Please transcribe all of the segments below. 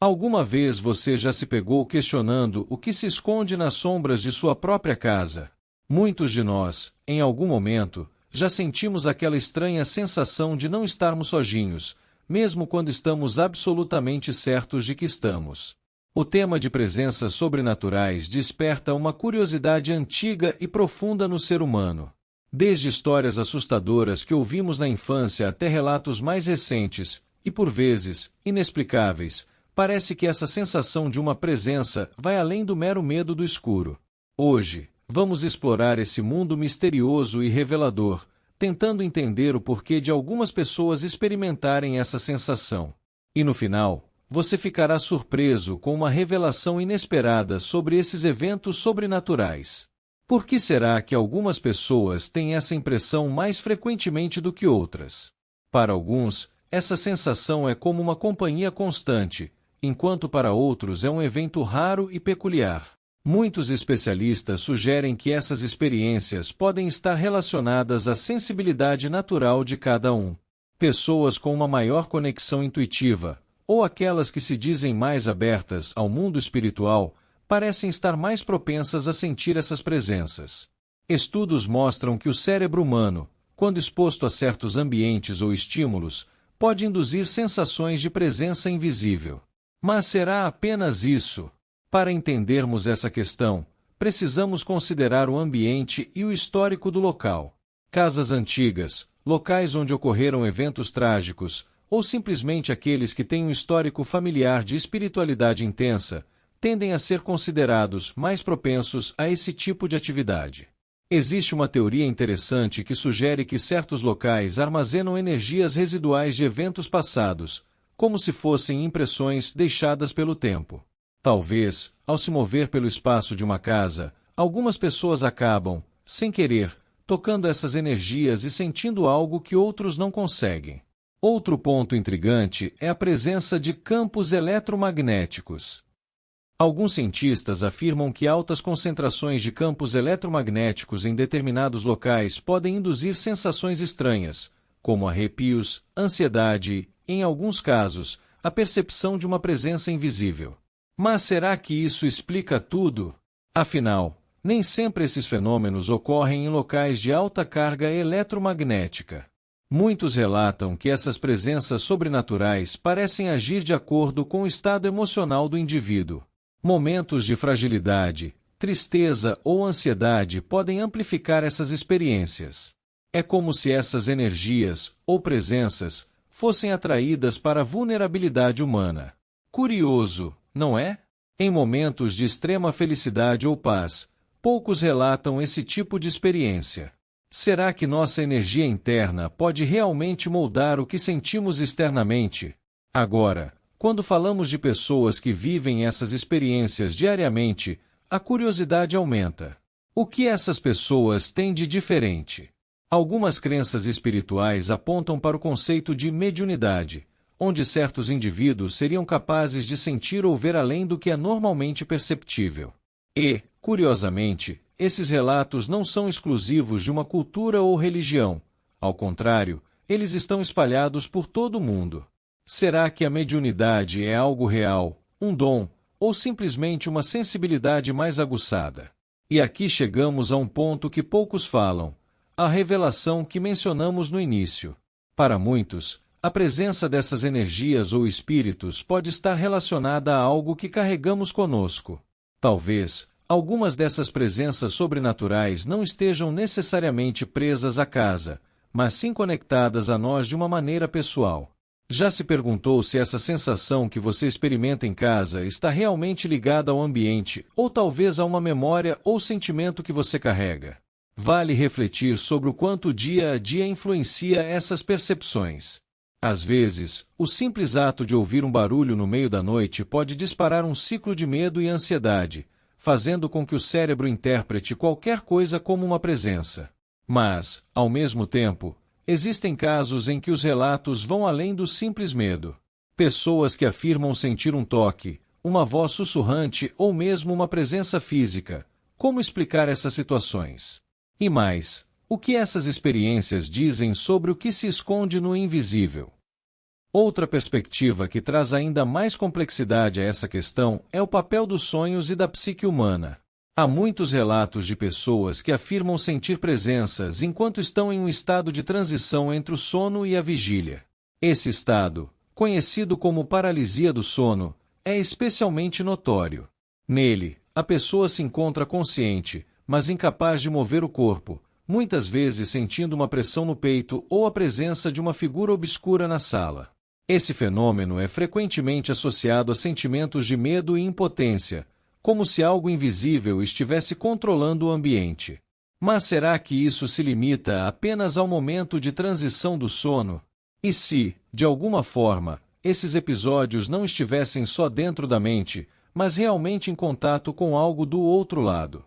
Alguma vez você já se pegou questionando o que se esconde nas sombras de sua própria casa? Muitos de nós, em algum momento, já sentimos aquela estranha sensação de não estarmos sozinhos, mesmo quando estamos absolutamente certos de que estamos. O tema de presenças sobrenaturais desperta uma curiosidade antiga e profunda no ser humano. Desde histórias assustadoras que ouvimos na infância até relatos mais recentes, e por vezes, inexplicáveis, parece que essa sensação de uma presença vai além do mero medo do escuro. Hoje, vamos explorar esse mundo misterioso e revelador, tentando entender o porquê de algumas pessoas experimentarem essa sensação. E no final, você ficará surpreso com uma revelação inesperada sobre esses eventos sobrenaturais. Por que será que algumas pessoas têm essa impressão mais frequentemente do que outras? Para alguns, essa sensação é como uma companhia constante, enquanto para outros é um evento raro e peculiar. Muitos especialistas sugerem que essas experiências podem estar relacionadas à sensibilidade natural de cada um. Pessoas com uma maior conexão intuitiva, ou aquelas que se dizem mais abertas ao mundo espiritual, parecem estar mais propensas a sentir essas presenças. Estudos mostram que o cérebro humano, quando exposto a certos ambientes ou estímulos, pode induzir sensações de presença invisível. Mas será apenas isso? Para entendermos essa questão, precisamos considerar o ambiente e o histórico do local. Casas antigas, locais onde ocorreram eventos trágicos, ou simplesmente aqueles que têm um histórico familiar de espiritualidade intensa, tendem a ser considerados mais propensos a esse tipo de atividade. Existe uma teoria interessante que sugere que certos locais armazenam energias residuais de eventos passados, como se fossem impressões deixadas pelo tempo. Talvez, ao se mover pelo espaço de uma casa, algumas pessoas acabam, sem querer, tocando essas energias e sentindo algo que outros não conseguem. Outro ponto intrigante é a presença de campos eletromagnéticos. Alguns cientistas afirmam que altas concentrações de campos eletromagnéticos em determinados locais podem induzir sensações estranhas, como arrepios, ansiedade e, em alguns casos, a percepção de uma presença invisível. Mas será que isso explica tudo? Afinal, nem sempre esses fenômenos ocorrem em locais de alta carga eletromagnética. Muitos relatam que essas presenças sobrenaturais parecem agir de acordo com o estado emocional do indivíduo. Momentos de fragilidade, tristeza ou ansiedade podem amplificar essas experiências. É como se essas energias, ou presenças, fossem atraídas para a vulnerabilidade humana. Curioso, não é? Em momentos de extrema felicidade ou paz, poucos relatam esse tipo de experiência. Será que nossa energia interna pode realmente moldar o que sentimos externamente? Agora, quando falamos de pessoas que vivem essas experiências diariamente, a curiosidade aumenta. O que essas pessoas têm de diferente? Algumas crenças espirituais apontam para o conceito de mediunidade, onde certos indivíduos seriam capazes de sentir ou ver além do que é normalmente perceptível. E, curiosamente, esses relatos não são exclusivos de uma cultura ou religião. Ao contrário, eles estão espalhados por todo o mundo. Será que a mediunidade é algo real, um dom, ou simplesmente uma sensibilidade mais aguçada? E aqui chegamos a um ponto que poucos falam: a revelação que mencionamos no início. Para muitos, a presença dessas energias ou espíritos pode estar relacionada a algo que carregamos conosco. Talvez, algumas dessas presenças sobrenaturais não estejam necessariamente presas à casa, mas sim conectadas a nós de uma maneira pessoal. Já se perguntou se essa sensação que você experimenta em casa está realmente ligada ao ambiente, ou talvez a uma memória ou sentimento que você carrega? Vale refletir sobre o quanto o dia a dia influencia essas percepções. Às vezes, o simples ato de ouvir um barulho no meio da noite pode disparar um ciclo de medo e ansiedade, fazendo com que o cérebro interprete qualquer coisa como uma presença. Mas, ao mesmo tempo, existem casos em que os relatos vão além do simples medo. Pessoas que afirmam sentir um toque, uma voz sussurrante ou mesmo uma presença física. Como explicar essas situações? E mais, o que essas experiências dizem sobre o que se esconde no invisível? Outra perspectiva que traz ainda mais complexidade a essa questão é o papel dos sonhos e da psique humana. Há muitos relatos de pessoas que afirmam sentir presenças enquanto estão em um estado de transição entre o sono e a vigília. Esse estado, conhecido como paralisia do sono, é especialmente notório. Nele, a pessoa se encontra consciente, mas incapaz de mover o corpo, muitas vezes sentindo uma pressão no peito ou a presença de uma figura obscura na sala. Esse fenômeno é frequentemente associado a sentimentos de medo e impotência, como se algo invisível estivesse controlando o ambiente. Mas será que isso se limita apenas ao momento de transição do sono? E se, de alguma forma, esses episódios não estivessem só dentro da mente, mas realmente em contato com algo do outro lado?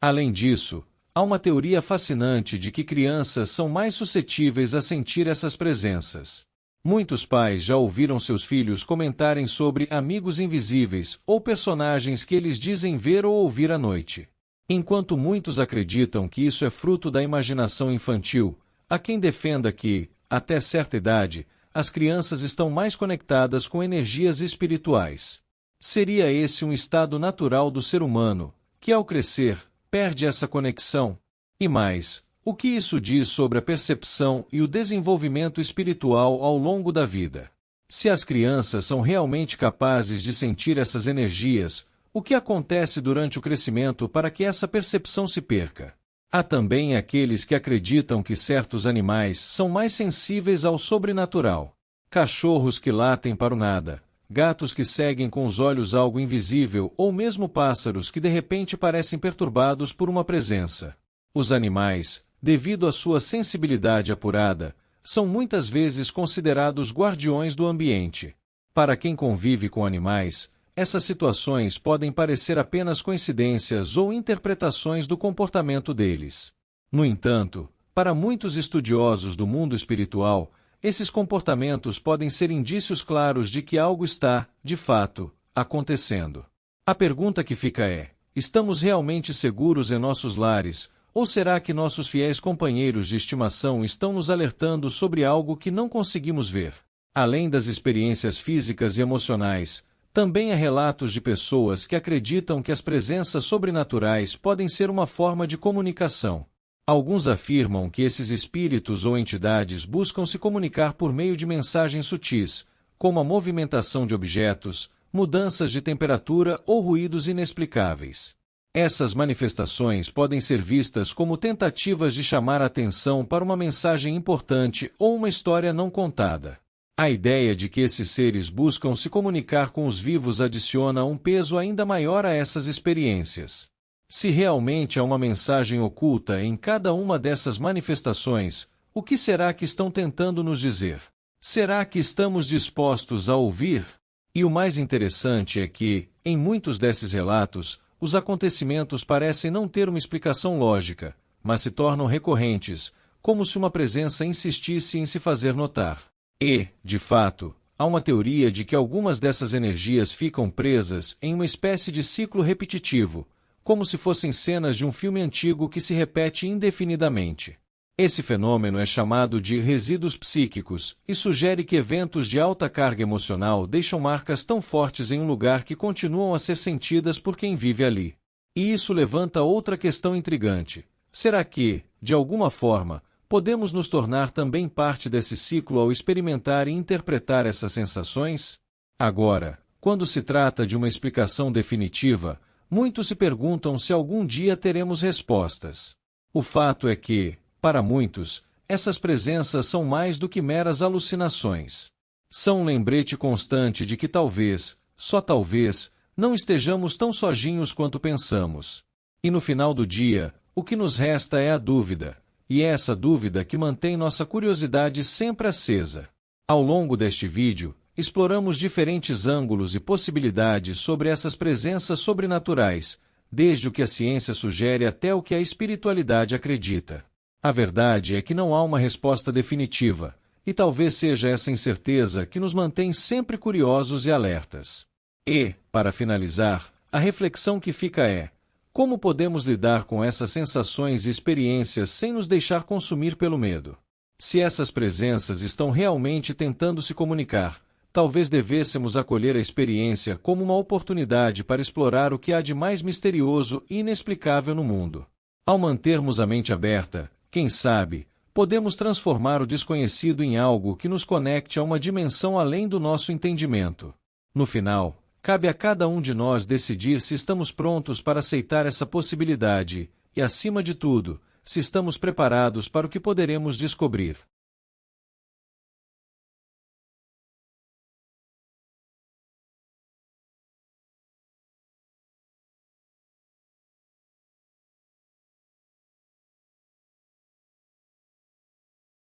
Além disso, há uma teoria fascinante de que crianças são mais suscetíveis a sentir essas presenças. Muitos pais já ouviram seus filhos comentarem sobre amigos invisíveis ou personagens que eles dizem ver ou ouvir à noite. Enquanto muitos acreditam que isso é fruto da imaginação infantil, há quem defenda que, até certa idade, as crianças estão mais conectadas com energias espirituais. Seria esse um estado natural do ser humano, que ao crescer, perde essa conexão? E mais, o que isso diz sobre a percepção e o desenvolvimento espiritual ao longo da vida? Se as crianças são realmente capazes de sentir essas energias, o que acontece durante o crescimento para que essa percepção se perca? Há também aqueles que acreditam que certos animais são mais sensíveis ao sobrenatural. Cachorros que latem para o nada, gatos que seguem com os olhos algo invisível ou mesmo pássaros que de repente parecem perturbados por uma presença. Os animais, devido à sua sensibilidade apurada, são muitas vezes considerados guardiões do ambiente. Para quem convive com animais, essas situações podem parecer apenas coincidências ou interpretações do comportamento deles. No entanto, para muitos estudiosos do mundo espiritual, esses comportamentos podem ser indícios claros de que algo está, de fato, acontecendo. A pergunta que fica é: estamos realmente seguros em nossos lares? Ou será que nossos fiéis companheiros de estimação estão nos alertando sobre algo que não conseguimos ver? Além das experiências físicas e emocionais, também há relatos de pessoas que acreditam que as presenças sobrenaturais podem ser uma forma de comunicação. Alguns afirmam que esses espíritos ou entidades buscam se comunicar por meio de mensagens sutis, como a movimentação de objetos, mudanças de temperatura ou ruídos inexplicáveis. Essas manifestações podem ser vistas como tentativas de chamar a atenção para uma mensagem importante ou uma história não contada. A ideia de que esses seres buscam se comunicar com os vivos adiciona um peso ainda maior a essas experiências. Se realmente há uma mensagem oculta em cada uma dessas manifestações, o que será que estão tentando nos dizer? Será que estamos dispostos a ouvir? E o mais interessante é que, em muitos desses relatos, os acontecimentos parecem não ter uma explicação lógica, mas se tornam recorrentes, como se uma presença insistisse em se fazer notar. E, de fato, há uma teoria de que algumas dessas energias ficam presas em uma espécie de ciclo repetitivo, como se fossem cenas de um filme antigo que se repete indefinidamente. Esse fenômeno é chamado de resíduos psíquicos e sugere que eventos de alta carga emocional deixam marcas tão fortes em um lugar que continuam a ser sentidas por quem vive ali. E isso levanta outra questão intrigante. Será que, de alguma forma, podemos nos tornar também parte desse ciclo ao experimentar e interpretar essas sensações? Agora, quando se trata de uma explicação definitiva, muitos se perguntam se algum dia teremos respostas. O fato é que, para muitos, essas presenças são mais do que meras alucinações. São um lembrete constante de que talvez, só talvez, não estejamos tão sozinhos quanto pensamos. E no final do dia, o que nos resta é a dúvida, e é essa dúvida que mantém nossa curiosidade sempre acesa. Ao longo deste vídeo, exploramos diferentes ângulos e possibilidades sobre essas presenças sobrenaturais, desde o que a ciência sugere até o que a espiritualidade acredita. A verdade é que não há uma resposta definitiva, e talvez seja essa incerteza que nos mantém sempre curiosos e alertas. E, para finalizar, a reflexão que fica é: como podemos lidar com essas sensações e experiências sem nos deixar consumir pelo medo? Se essas presenças estão realmente tentando se comunicar, talvez devêssemos acolher a experiência como uma oportunidade para explorar o que há de mais misterioso e inexplicável no mundo. Ao mantermos a mente aberta, quem sabe, podemos transformar o desconhecido em algo que nos conecte a uma dimensão além do nosso entendimento. No final, cabe a cada um de nós decidir se estamos prontos para aceitar essa possibilidade e, acima de tudo, se estamos preparados para o que poderemos descobrir.